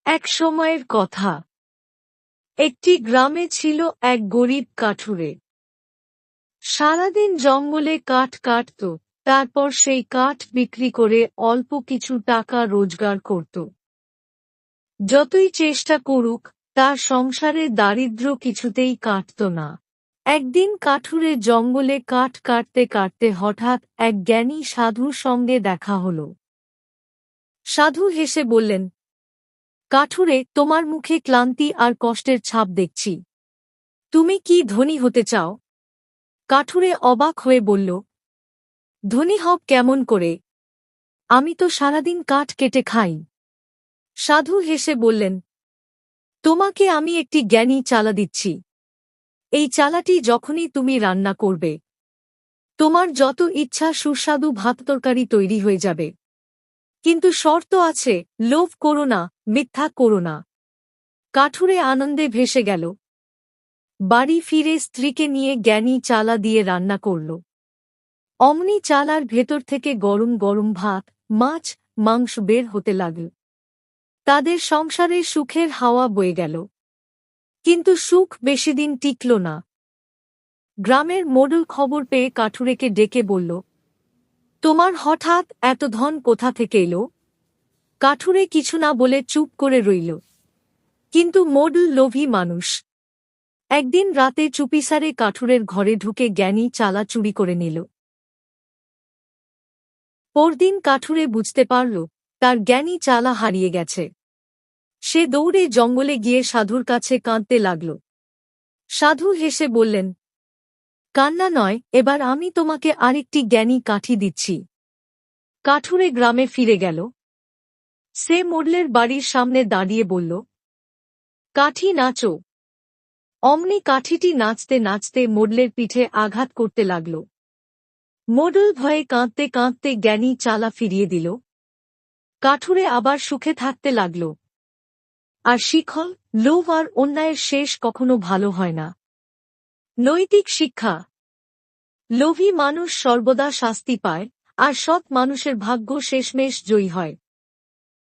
এক সময়ের কথা। একটি গ্রামে ছিল এক গরিব কাঠুরে। সারাদিন জঙ্গলে কাঠ কাটত, তারপর সেই কাঠ বিক্রি করে অল্প কিছু টাকা রোজগার করত। যতই চেষ্টা করুক, তার সংসারে দারিদ্র্য কিছুতেই কাটত না। একদিন কাঠুরে জঙ্গলে কাঠ কাটতে কাটতে হঠাৎ এক জ্ঞানী সাধুর সঙ্গে দেখা হল। সাধু হেসে বললেন, কাঠুরে, তোমার মুখে ক্লান্তি আর কষ্টের ছাপ দেখছি। তুমি কি ধনী হতে চাও? কাঠুরে অবাক হয়ে বলল, ধনী হব কেমন করে? আমি তো সারাদিন কাঠ কেটে খাই। সাধু হেসে বললেন, তোমাকে আমি একটি জ্ঞানী চালা দিচ্ছি। এই চালাটি যখনই তুমি রান্না করবে, তোমার যত ইচ্ছা সুস্বাদু ভাত তরকারি তৈরি হয়ে যাবে। কিন্তু শর্ত আছে, লোভ করো না, মিথ্যা করো না। কাঠুরে আনন্দে ভেসে গেল। বাড়ি ফিরে স্ত্রীকে নিয়ে জ্ঞানী চালা দিয়ে রান্না করল। অমনি চালার ভেতর থেকে গরম গরম ভাত, মাছ, মাংস বের হতে লাগল। তাদের সংসারে সুখের হাওয়া বয়ে গেল। কিন্তু সুখ বেশিদিন টিকল না। গ্রামের মোড়ল খবর পেয়ে কাঠুরেকে ডেকে বলল, তোমার হঠাৎ এত ধন কোথা থেকে এলো? কাঠুরে কিছু না বলে চুপ করে রইল। কিন্তু মোড়ল লোভী মানুষ। একদিন রাতে চুপিসারে কাঠুরের ঘরে ঢুকে জ্ঞানী চালা চুরি করে নিল। পরদিন কাঠুরে বুঝতে পারল, তার জ্ঞানী চালা হারিয়ে গেছে। সে দৌড়ে জঙ্গলে গিয়ে সাধুর কাছে কাঁদতে লাগল। সাধু হেসে বললেন, কান্না নয়, এবার আমি তোমাকে আরেকটি জ্ঞানী কাঠি দিচ্ছি। কাঠুরে গ্রামে ফিরে গেল। সে মোড়লের বাড়ির সামনে দাঁড়িয়ে বলল, কাঠি নাচো। অমনি কাঠিটি নাচতে নাচতে মোড়লের পিঠে আঘাত করতে লাগল। মোড়ল ভয়ে কাঁদতে কাঁদতে জ্ঞানী চালা ফিরিয়ে দিল। কাঠুরে আবার সুখে থাকতে লাগল। আর শিখল, লোভ আর অন্যায়ের শেষ কখনো ভালো হয় না। নৈতিক শিক্ষা: লোভী মানুষ সর্বদা শাস্তি পায়, আর সৎ মানুষের ভাগ্য শেষমেশ জয়ী হয়।